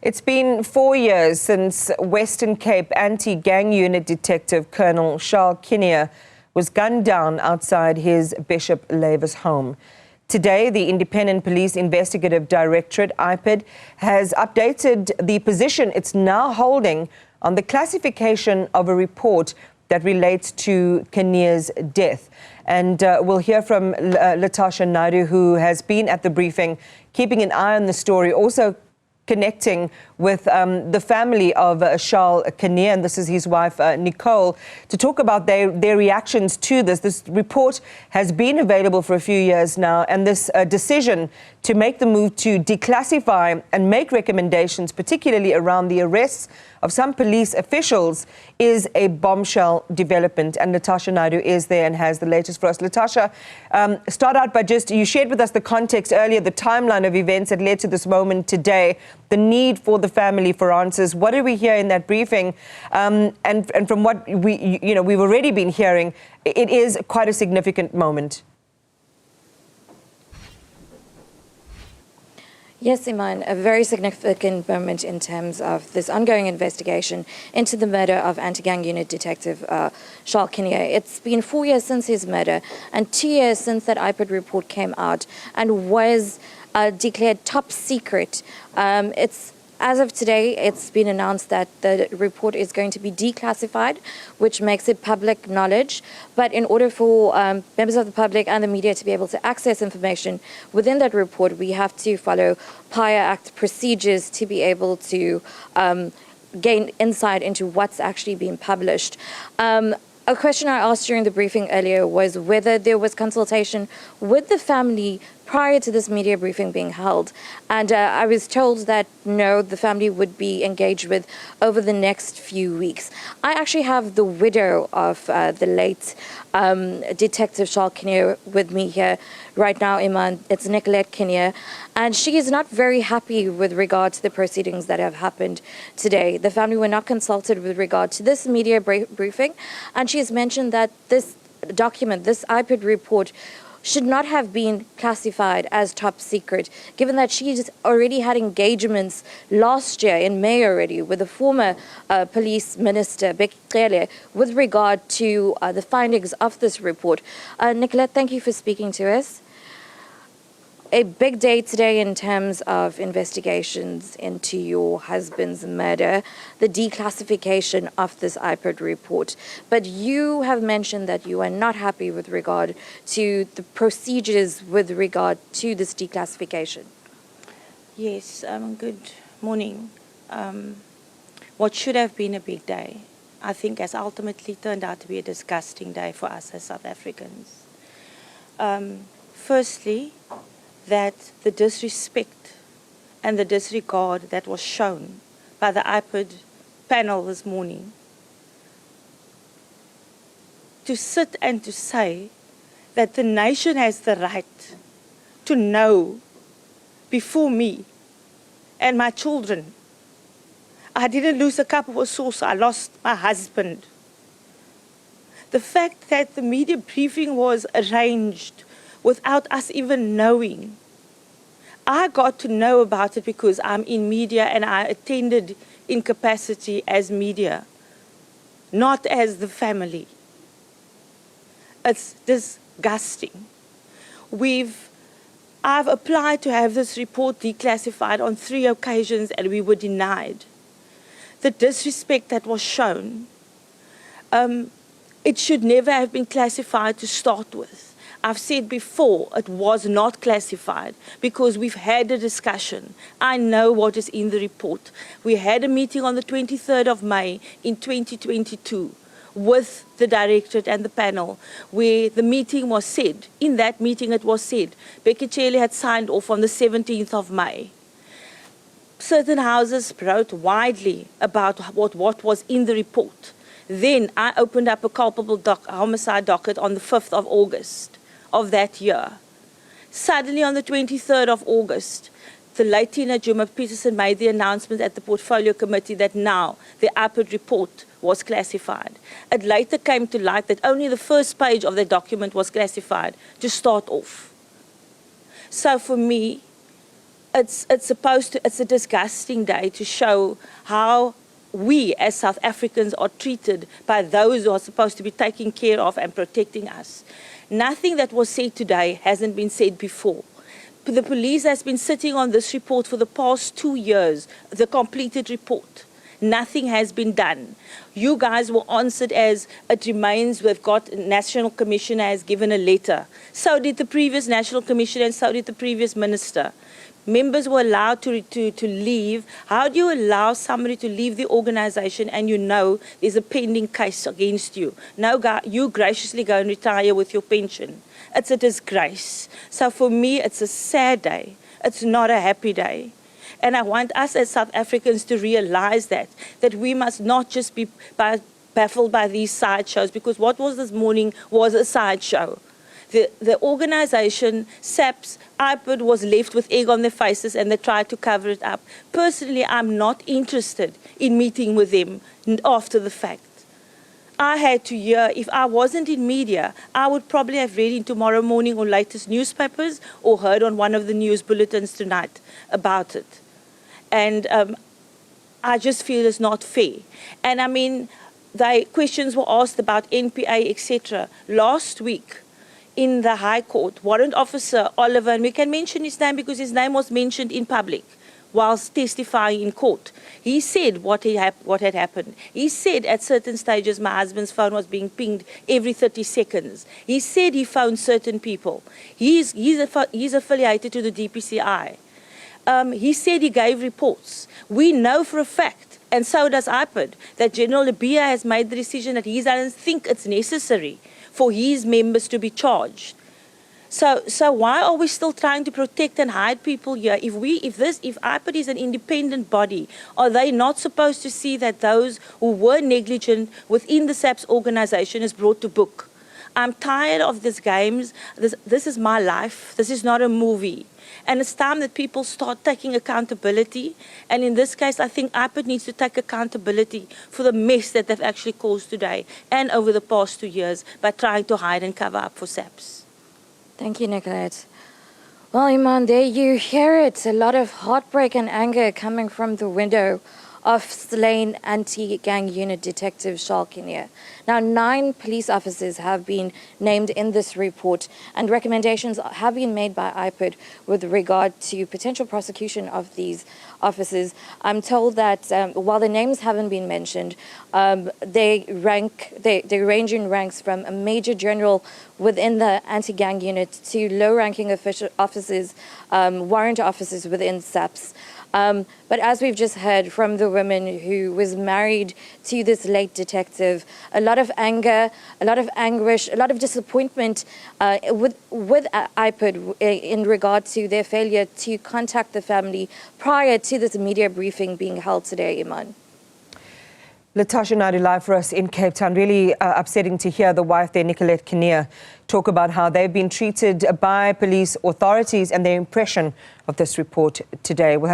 It's been 4 years since Western Cape anti-gang unit detective Colonel Charl Kinnear was gunned down outside his Bishop Lavis home. Today, the Independent Police Investigative Directorate, IPID, has updated the position it's now holding on the classification of a report that relates to Kinnear's death. And we'll hear from Latashia Naidoo, who has been at the briefing, keeping an eye on the story, also connecting with the family of Charl Kinnear, and this is his wife, Nicole, to talk about their reactions to this. This report has been available for a few years now, and this decision to make the move to declassify and make recommendations, particularly around the arrests of some police officials, is a bombshell development. And Latashia Naidoo is there and has the latest for us. Latashia, start out by you shared with us the context earlier, the timeline of events that led to this moment today, the need for the family for answers. What did we hear in that briefing? And from what we've already been hearing, it is quite a significant moment. Yes, Iman, a very significant moment in terms of this ongoing investigation into the murder of anti-gang unit detective Charl Kinnear. It's been 4 years since his murder and 2 years since that IPID report came out and was declared top secret. As of today, it's been announced that the report is going to be declassified, which makes it public knowledge. But in order for members of the public and the media to be able to access information within that report, we have to follow PIA Act procedures to be able to gain insight into what's actually being published. A question I asked during the briefing earlier was whether there was consultation with the family prior to this media briefing being held. And I was told that no, the family would be engaged with over the next few weeks. I actually have the widow of the late Detective Charl Kinnear with me here right now, Iman. It's Nicolette Kinnear. And she is not very happy with regard to the proceedings that have happened today. The family were not consulted with regard to this media briefing. And she has mentioned that this document, this IPID report, should not have been classified as top secret, given that she's already had engagements last year in May already with the former police minister, Bishop with regard to the findings of this report. Nicolette, thank you for speaking to us. A big day today in terms of investigations into your husband's murder, the declassification of this IPID report. But you have mentioned that you are not happy with regard to the procedures with regard to this declassification. Yes, good morning. What should have been a big day, I think, has ultimately turned out to be a disgusting day for us as South Africans. Firstly, that the disrespect and the disregard that was shown by the IPID panel this morning, to sit and to say that the nation has the right to know before me and my children. I didn't lose a cup of a sauce, I lost my husband. The fact that the media briefing was arranged without us even knowing. I got to know about it because I'm in media and I attended in capacity as media, not as the family. It's disgusting. I've applied to have this report declassified on 3 occasions and we were denied. The disrespect that was shown, it should never have been classified to start with. I've said before, it was not classified because we've had a discussion. I know what is in the report. We had a meeting on the 23rd of May in 2022 with the directorate and the panel where the meeting was said. In that meeting it was said, Bishop had signed off on the 17th of May. Certain houses wrote widely about what was in the report. Then I opened up a culpable homicide docket on the 5th of August. Of that year. Suddenly on the 23rd of August, the late Tina Juma Peterson made the announcement at the Portfolio Committee that now the IPID report was classified. It later came to light that only the first page of the document was classified to start off. So for me, it's a disgusting day to show how we as South Africans are treated by those who are supposed to be taking care of and protecting us. Nothing that was said today hasn't been said before. The police has been sitting on this report for the past 2 years, the completed report. Nothing has been done. You guys were answered as it remains. We've got National Commissioner has given a letter. So did the previous National Commissioner and so did the previous Minister. Members were allowed to leave. How do you allow somebody to leave the organization and you know there's a pending case against you? No, you graciously go and retire with your pension. It's a disgrace. So for me, it's a sad day. It's not a happy day. And I want us as South Africans to realize that we must not just be baffled by these sideshows, because what was this morning was a sideshow. The organization, SAPS, IPID, was left with egg on their faces and they tried to cover it up. Personally, I'm not interested in meeting with them after the fact. I had to hear, if I wasn't in media, I would probably have read in tomorrow morning or latest newspapers or heard on one of the news bulletins tonight about it. And I just feel it's not fair. And I mean, questions were asked about NPA, etc. Last week, in the High Court, Warrant Officer Oliver, and we can mention his name because his name was mentioned in public whilst testifying in court. He said what had happened. He said at certain stages my husband's phone was being pinged every 30 seconds. He said he phoned certain people. He's affiliated to the DPCI. He said he gave reports. We know for a fact, and so does IPID, that General Labia has made the decision that he doesn't think it's necessary for his members to be charged. So why are we still trying to protect and hide people here? If IPID is an independent body, are they not supposed to see that those who were negligent within the SAPS organization is brought to book? I'm tired of these games. This is my life. This is not a movie. And it's time that people start taking accountability. And in this case, I think IPID needs to take accountability for the mess that they've actually caused today and over the past 2 years by trying to hide and cover up for SAPS. Thank you, Nicolette. Well, Iman, there you hear it. A lot of heartbreak and anger coming from the window of slain anti-gang unit detective Charl Kinnear. Now, 9 police officers have been named in this report, and recommendations have been made by IPID with regard to potential prosecution of these officers. I'm told that while the names haven't been mentioned, they range in ranks from a major general within the anti-gang unit to low-ranking officers, warrant officers within SAPS. But as we've just heard from the woman who was married to this late detective, a lot of anger, a lot of anguish, a lot of disappointment with IPID in regard to their failure to contact the family prior to this media briefing being held today, Iman. Latashia, Naidoo live for us in Cape Town. Really upsetting to hear the wife there, Nicolette Kinnear, talk about how they've been treated by police authorities and their impression of this report today. We'll have